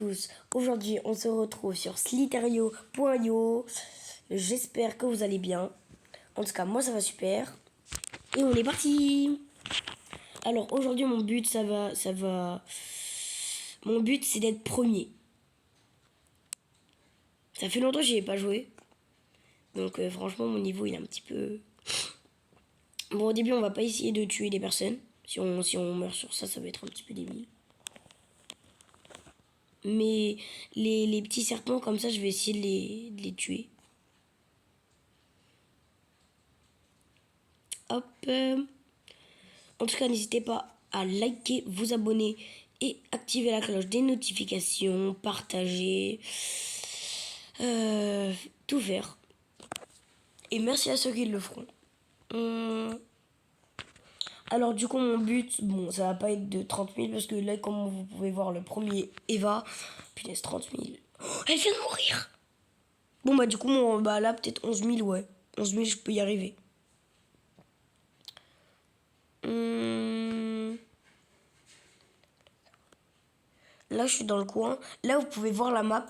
Tous. Aujourd'hui, on se retrouve sur Slither.io. J'espère que vous allez bien. En tout cas, moi, ça va super. Et on est parti. Alors, aujourd'hui, mon but, Mon but, c'est d'être premier. Ça fait longtemps que j'y ai pas joué. Donc, franchement, mon niveau, il est un petit peu... Bon, au début, on va pas essayer de tuer des personnes. Si on meurt sur ça, ça va être un petit peu débile. Mais les petits serpents comme ça, je vais essayer de les tuer. Hop. En tout cas, n'hésitez pas à liker, vous abonner et activer la cloche des notifications, partager, tout faire. Et merci à ceux qui le feront. Alors du coup mon but, bon ça va pas être de 30 000 parce que là comme vous pouvez voir le premier Eva, punaise 30 000. Oh, elle vient de mourir. Bon bah du coup bah là peut-être 11 000 ouais. 11 000 je peux y arriver. Là je suis dans le coin. Là vous pouvez voir la map.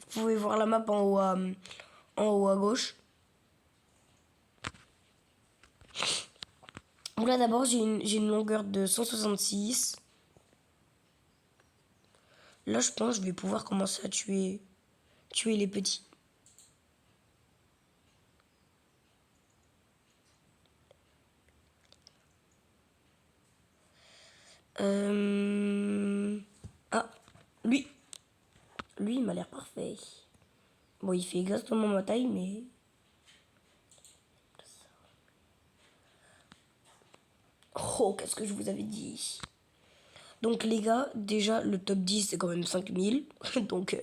Vous pouvez voir la map en haut à gauche. Donc là d'abord j'ai une longueur de 166. Là je pense que je vais pouvoir commencer à tuer les petits. Ah, lui il m'a l'air parfait. Bon, il fait exactement ma taille, mais... Oh, qu'est-ce que je vous avais dit? Donc, les gars, déjà, le top 10, c'est quand même 5000. Donc...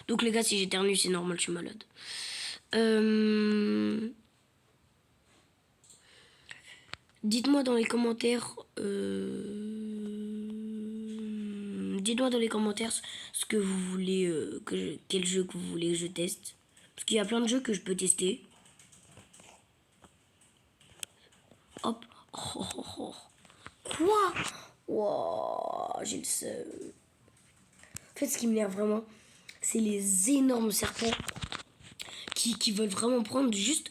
Donc, les gars, si j'éternue, c'est normal, je suis malade. Dites-moi dans les commentaires... Dites-moi dans les commentaires ce que vous voulez, quel jeu que vous voulez que je teste. Parce qu'il y a plein de jeux que je peux tester. Hop. Oh, oh, oh. Quoi? Wow, j'ai le seum. En fait, ce qui m'énerve vraiment, c'est les énormes serpents qui veulent vraiment prendre juste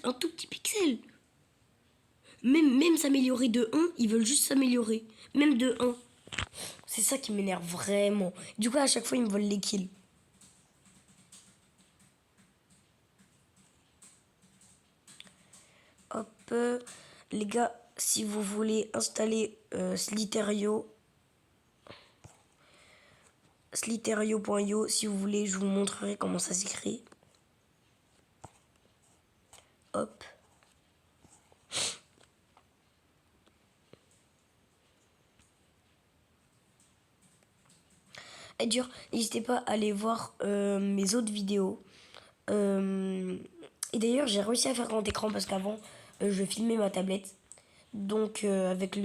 un tout petit pixel. Même s'améliorer de 1, ils veulent juste s'améliorer. Même de 1. C'est ça qui m'énerve vraiment. Du coup, à chaque fois, ils me volent les kills. Hop. Les gars, si vous voulez installer Slither.io, si vous voulez, je vous montrerai comment ça s'écrit. Hop. Et dur, n'hésitez pas à aller voir mes autres vidéos. Et d'ailleurs, j'ai réussi à faire grand écran parce qu'avant, je filmais ma tablette. Donc, avec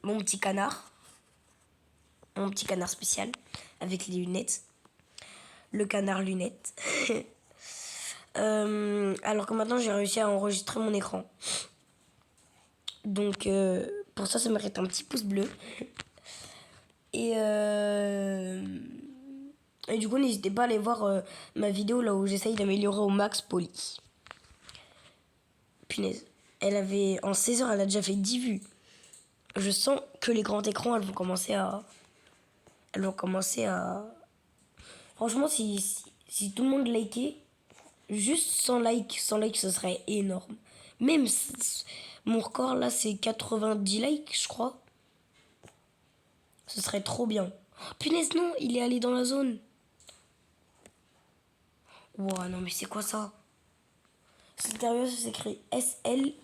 mon petit canard. Mon petit canard spécial. Avec les lunettes. Le canard lunettes. Alors que maintenant, j'ai réussi à enregistrer mon écran. Donc, pour ça mérite un petit pouce bleu. Et du coup, n'hésitez pas à aller voir ma vidéo là où j'essaye d'améliorer au max Poly. Punaise. En 16 heures, elle a déjà fait 10 vues. Je sens que les grands écrans, elles vont commencer à... Franchement, si tout le monde likait, juste 100 likes, ce serait énorme. Même mon record là, c'est 90 likes, je crois. Ce serait trop bien. Oh, punaise, non, il est allé dans la zone. Wow, non, mais c'est quoi ça? Slither, ça s'écrit SLITHER.io.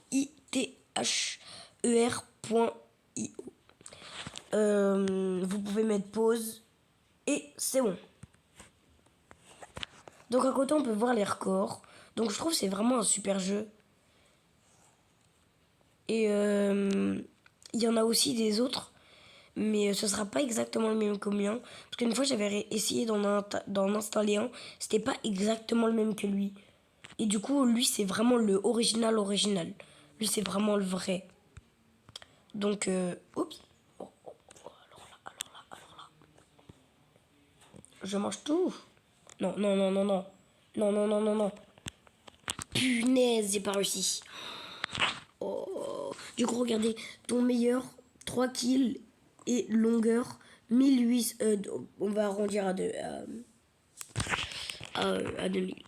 Vous pouvez mettre pause. Et c'est bon. Donc à côté, on peut voir les records. Donc je trouve que c'est vraiment un super jeu. Et il y en a aussi des autres. Mais ce sera pas exactement le même que le mien. Parce qu'une fois, j'avais essayé d'en installer un. C'était pas exactement le même que lui. Et du coup, lui, c'est vraiment le original. Lui, c'est vraiment le vrai. Donc, oups. Oh, oh, oh, alors là. Je mange tout. Non. Non. Punaise, j'ai pas réussi. Oh. Du coup, regardez, ton meilleur, 3 kills et longueur 1800. On va arrondir à 2. À 2000.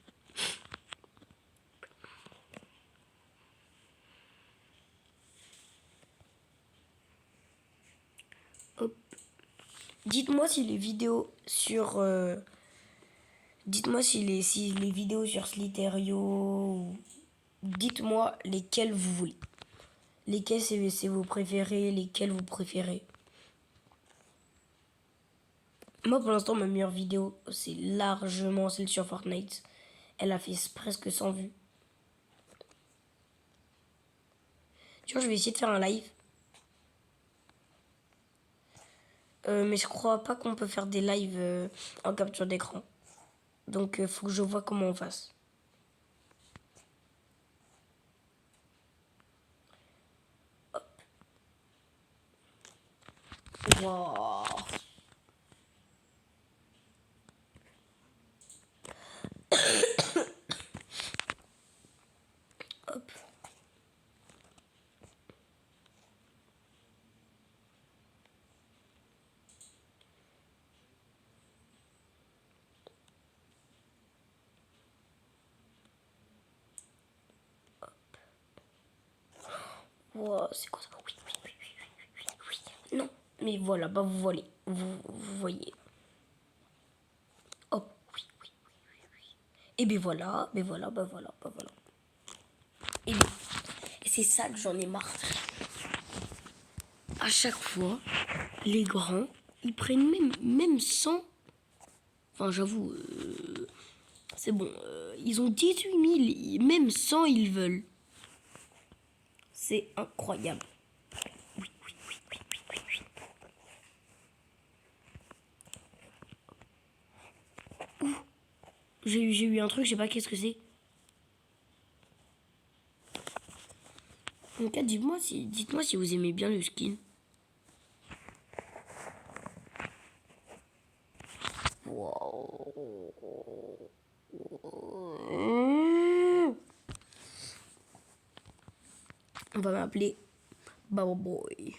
Hop. Dites-moi si les vidéos sur. Dites-moi si les vidéos sur Slither.io. Dites-moi lesquelles vous voulez. Lesquelles c'est vos préférés, lesquelles vous préférez. Moi, pour l'instant, ma meilleure vidéo, c'est largement celle sur Fortnite. Elle a fait presque 100 vues. Tu vois, je vais essayer de faire un live. Mais je crois pas qu'on peut faire des lives en capture d'écran. Donc, faut que je vois comment on fasse. Hop. Wow. Hop. Wow, c'est quoi ça? Oui. Non, mais voilà, bah vous voyez. Vous voyez. Hop, oui. Et ben voilà, bah voilà. Et ben, c'est ça que j'en ai marre. À chaque fois, les grands, ils prennent même 100. Enfin, j'avoue, c'est bon. Ils ont 18 000, même 100, ils veulent. C'est incroyable. Oui. Ouh, j'ai eu un truc, je sais pas qu'est-ce que c'est. En tout cas, dites-moi si vous aimez bien le skin. Wow. On va m'appeler Baba Boy.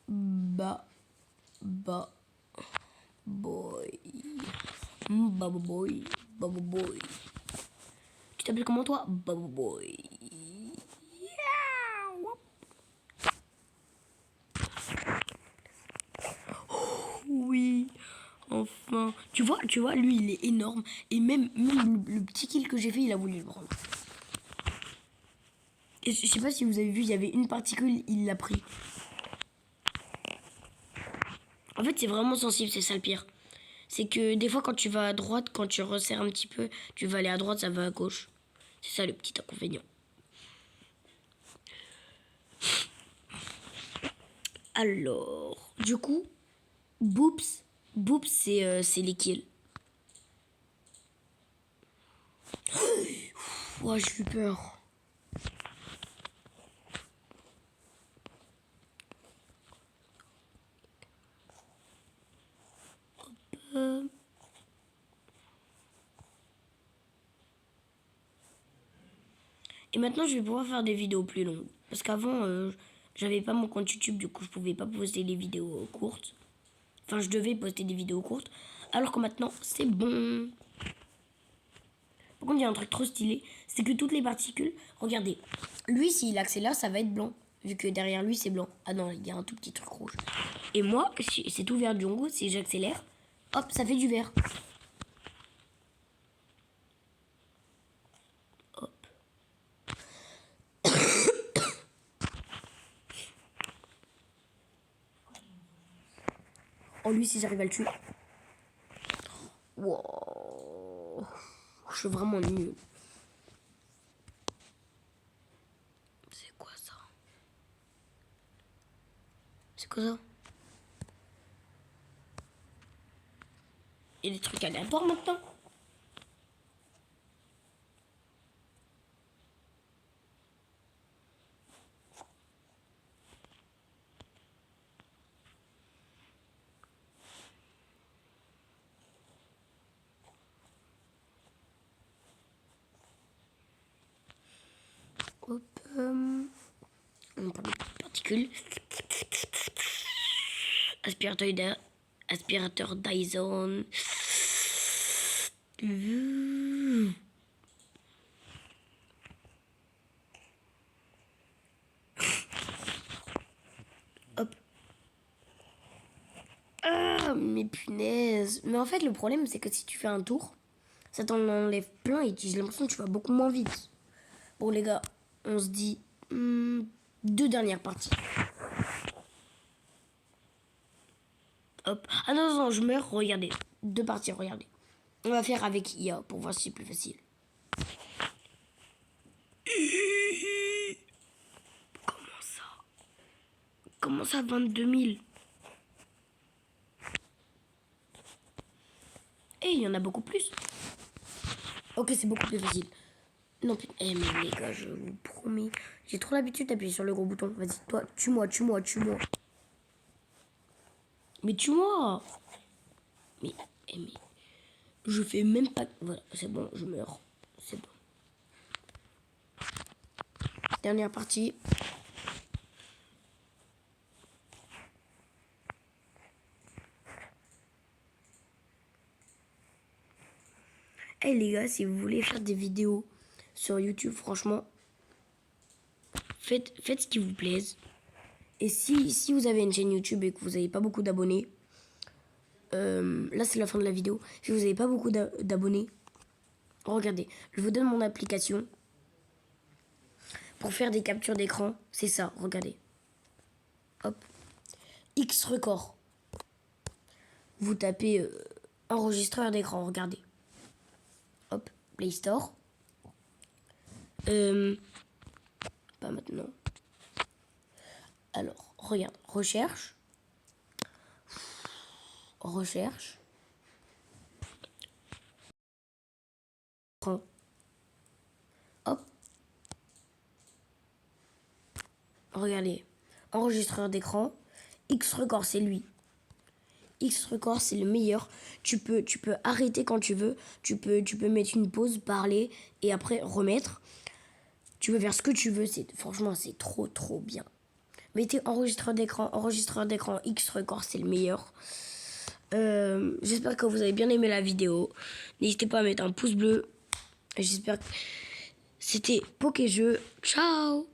Baba Boy. Baba Boy. Tu t'appelles comment toi? Baba Boy. Oui, enfin. Tu vois, lui, il est énorme. Et même le petit kill que j'ai fait, il a voulu le prendre. Et je sais pas si vous avez vu, il y avait une particule, il l'a pris. En fait, c'est vraiment sensible, c'est ça le pire. C'est que des fois, quand tu vas à droite, quand tu resserres un petit peu, tu vas aller à droite, ça va à gauche. C'est ça le petit inconvénient. Alors, du coup, Boops, c'est les kills. Oh, j'ai eu peur. Et maintenant, je vais pouvoir faire des vidéos plus longues. Parce qu'avant, j'avais pas mon compte YouTube, du coup, je pouvais pas poster les vidéos courtes. Enfin, je devais poster des vidéos courtes. Alors que maintenant, c'est bon. Par contre, il y a un truc trop stylé. C'est que toutes les particules... Regardez. Lui, s'il accélère, ça va être blanc. Vu que derrière lui, c'est blanc. Ah non, il y a un tout petit truc rouge. Et moi, c'est tout vert du Hongo. Si j'accélère, hop, ça fait du vert. Hop. Oh, lui, si j'arrive à le tuer. Wow. Je suis vraiment nul. C'est quoi ça? C'est quoi ça? Il y a des trucs aléatoires maintenant. recule. Aspirateur Dyson. Hop. Ah, mais punaise. Mais en fait, le problème, c'est que si tu fais un tour, ça t'en enlève plein et j'ai l'impression que tu vas beaucoup moins vite. Bon, les gars, on se dit 2 dernières parties. Hop. Ah non, non, je meurs, regardez. 2 parties, regardez. On va faire avec IA pour voir si c'est plus facile. Comment ça? Comment ça, 22 000? Eh, il y en a beaucoup plus. Ok, c'est beaucoup plus facile. Non, mais les gars, je vous promets. J'ai trop l'habitude d'appuyer sur le gros bouton. Vas-y, toi, tue-moi, tue-moi, tue-moi. Mais tue-moi. Mais, je fais même pas... Voilà, c'est bon, je meurs. C'est bon. Dernière partie. Eh les gars, si vous voulez faire des vidéos sur YouTube, franchement, faites ce qui vous plaise. Et si vous avez une chaîne YouTube et que vous n'avez pas beaucoup d'abonnés, là c'est la fin de la vidéo. Si vous n'avez pas beaucoup d'abonnés, regardez, je vous donne mon application pour faire des captures d'écran. C'est ça, regardez. Hop. X record. Vous tapez enregistreur d'écran, regardez. Hop, Play Store. Pas maintenant. Alors, regarde, recherche. Recherche. Hop. Regardez. Enregistreur d'écran. X-Record, c'est lui. X-Record, c'est le meilleur. Tu peux arrêter quand tu veux. Tu peux mettre une pause, parler et après remettre. Tu peux faire ce que tu veux. Franchement, c'est trop, trop bien. Mettez enregistreur d'écran, X-Record, c'est le meilleur. J'espère que vous avez bien aimé la vidéo. N'hésitez pas à mettre un pouce bleu. J'espère que c'était Pokéjeu. Ciao!